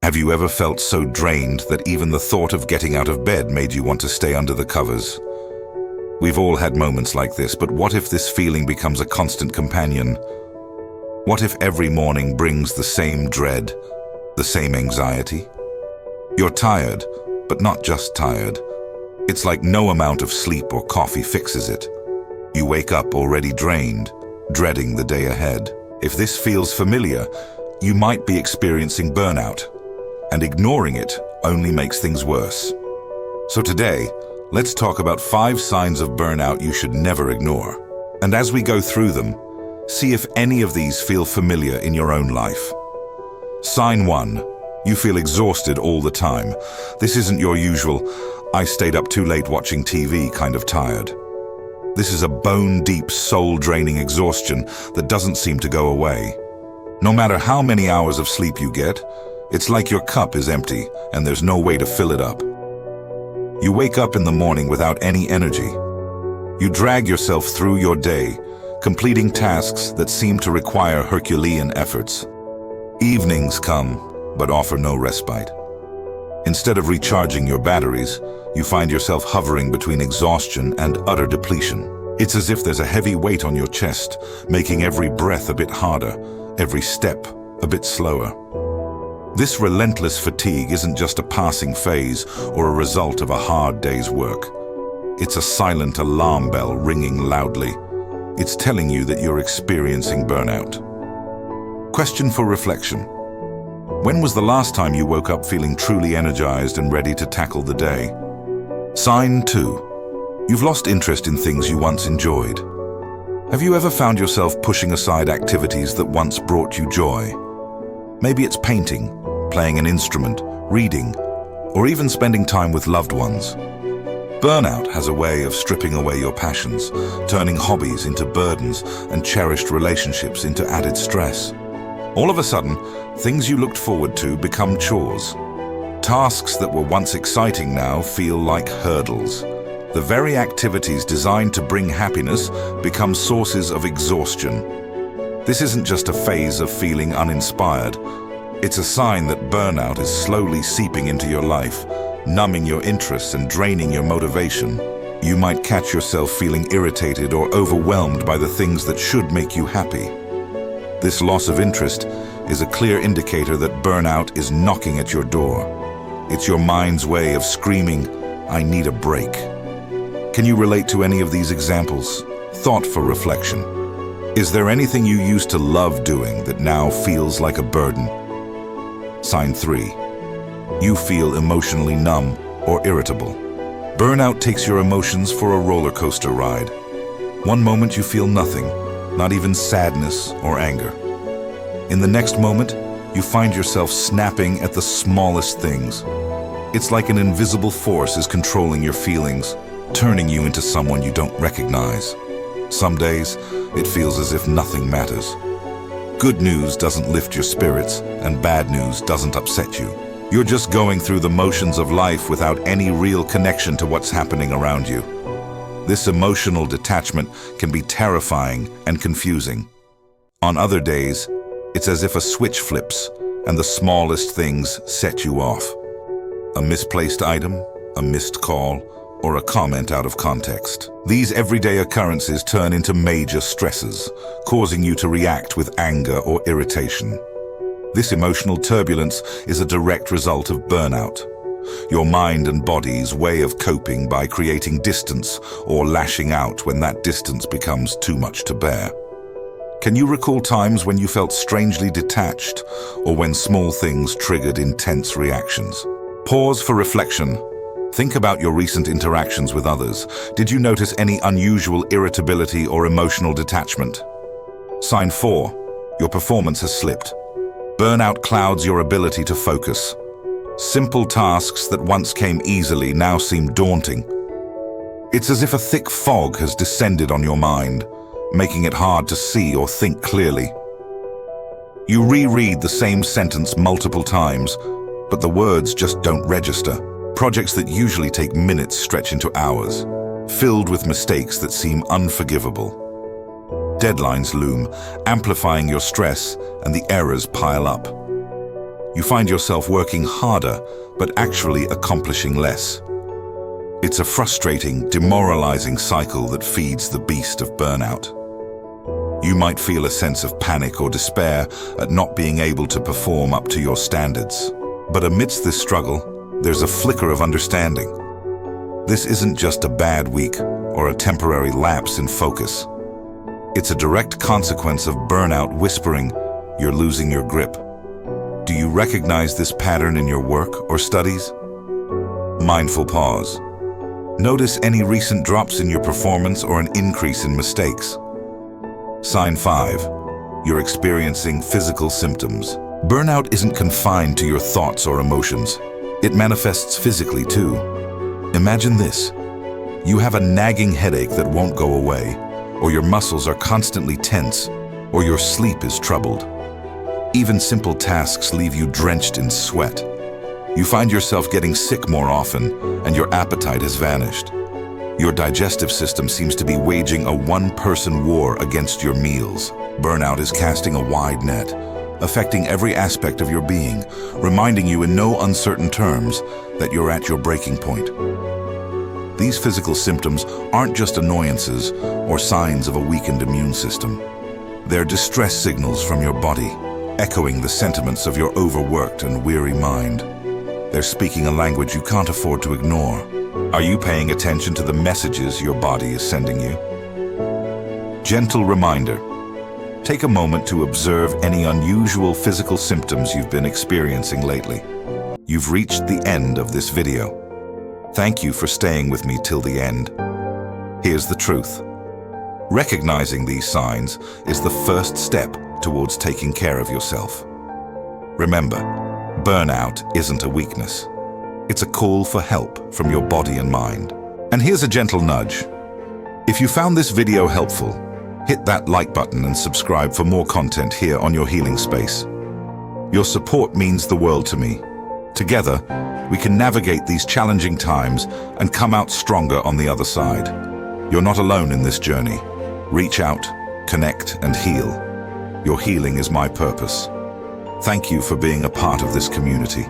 Have you ever felt so drained that even the thought of getting out of bed made you want to stay under the covers? We've all had moments like this, but what if this feeling becomes a constant companion? What if every morning brings the same dread, the same anxiety? You're tired, but not just tired. It's like no amount of sleep or coffee fixes it. You wake up already drained, dreading the day ahead. If this feels familiar, you might be experiencing burnout, and ignoring it only makes things worse. So today, let's talk about 5 signs of burnout you should never ignore. And as we go through them, see if any of these feel familiar in your own life. Sign 1. You feel exhausted all the time. This isn't your usual, "I stayed up too late watching TV" kind of tired. This is a bone-deep, soul-draining exhaustion that doesn't seem to go away. No matter how many hours of sleep you get, it's like your cup is empty and there's no way to fill it up. You wake up in the morning without any energy. You drag yourself through your day, completing tasks that seem to require Herculean efforts. Evenings come, but offer no respite. Instead of recharging your batteries, you find yourself hovering between exhaustion and utter depletion. It's as if there's a heavy weight on your chest, making every breath a bit harder, every step a bit slower. This relentless fatigue isn't just a passing phase or a result of a hard day's work. It's a silent alarm bell ringing loudly. It's telling you that you're experiencing burnout. Question for reflection. When was the last time you woke up feeling truly energized and ready to tackle the day? Sign 2. You've lost interest in things you once enjoyed. Have you ever found yourself pushing aside activities that once brought you joy? Maybe it's painting, playing an instrument, reading, or even spending time with loved ones. Burnout has a way of stripping away your passions, turning hobbies into burdens and cherished relationships into added stress. All of a sudden, things you looked forward to become chores. Tasks that were once exciting now feel like hurdles. The very activities designed to bring happiness become sources of exhaustion. This isn't just a phase of feeling uninspired. It's a sign that burnout is slowly seeping into your life, numbing your interests and draining your motivation. You might catch yourself feeling irritated or overwhelmed by the things that should make you happy. This loss of interest is a clear indicator that burnout is knocking at your door. It's your mind's way of screaming, "I need a break." Can you relate to any of these examples? Thought for reflection. Is there anything you used to love doing that now feels like a burden? Sign 3. You feel emotionally numb or irritable. Burnout takes your emotions for a roller coaster ride. One moment you feel nothing, not even sadness or anger. In the next moment, you find yourself snapping at the smallest things. It's like an invisible force is controlling your feelings, turning you into someone you don't recognize. Some days, it feels as if nothing matters. Good news doesn't lift your spirits, and bad news doesn't upset you. You're just going through the motions of life without any real connection to what's happening around you. This emotional detachment can be terrifying and confusing. On other days, it's as if a switch flips and the smallest things set you off. A misplaced item, a missed call, or a comment out of context. These everyday occurrences turn into major stresses, causing you to react with anger or irritation. This emotional turbulence is a direct result of burnout. Your mind and body's way of coping by creating distance or lashing out when that distance becomes too much to bear. Can you recall times when you felt strangely detached or when small things triggered intense reactions? Pause for reflection. Think about your recent interactions with others. Did you notice any unusual irritability or emotional detachment? Sign 4. Your performance has slipped. Burnout clouds your ability to focus. Simple tasks that once came easily now seem daunting. It's as if a thick fog has descended on your mind, making it hard to see or think clearly. You reread the same sentence multiple times, but the words just don't register. Projects that usually take minutes stretch into hours, filled with mistakes that seem unforgivable. Deadlines loom, amplifying your stress, and the errors pile up. You find yourself working harder, but actually accomplishing less. It's a frustrating, demoralizing cycle that feeds the beast of burnout. You might feel a sense of panic or despair at not being able to perform up to your standards. But amidst this struggle, there's a flicker of understanding. This isn't just a bad week or a temporary lapse in focus. It's a direct consequence of burnout whispering, "You're losing your grip." Do you recognize this pattern in your work or studies? Mindful pause. Notice any recent drops in your performance or an increase in mistakes. Sign 5. You're experiencing physical symptoms. Burnout isn't confined to your thoughts or emotions. It manifests physically too. Imagine this. You have a nagging headache that won't go away, or your muscles are constantly tense, or your sleep is troubled. Even simple tasks leave you drenched in sweat. You find yourself getting sick more often, and your appetite has vanished. Your digestive system seems to be waging a one-person war against your meals. Burnout is casting a wide net, affecting every aspect of your being, reminding you in no uncertain terms that you're at your breaking point. These physical symptoms aren't just annoyances or signs of a weakened immune system. They're distress signals from your body, echoing the sentiments of your overworked and weary mind. They're speaking a language you can't afford to ignore. Are you paying attention to the messages your body is sending you? Gentle reminder. Take a moment to observe any unusual physical symptoms you've been experiencing lately. You've reached the end of this video. Thank you for staying with me till the end. Here's the truth. Recognizing these signs is the first step towards taking care of yourself. Remember, burnout isn't a weakness. It's a call for help from your body and mind. And here's a gentle nudge. If you found this video helpful, hit that like button and subscribe for more content here on your healing space. Your support means the world to me. Together, we can navigate these challenging times and come out stronger on the other side. You're not alone in this journey. Reach out, connect, and heal. Your healing is my purpose. Thank you for being a part of this community.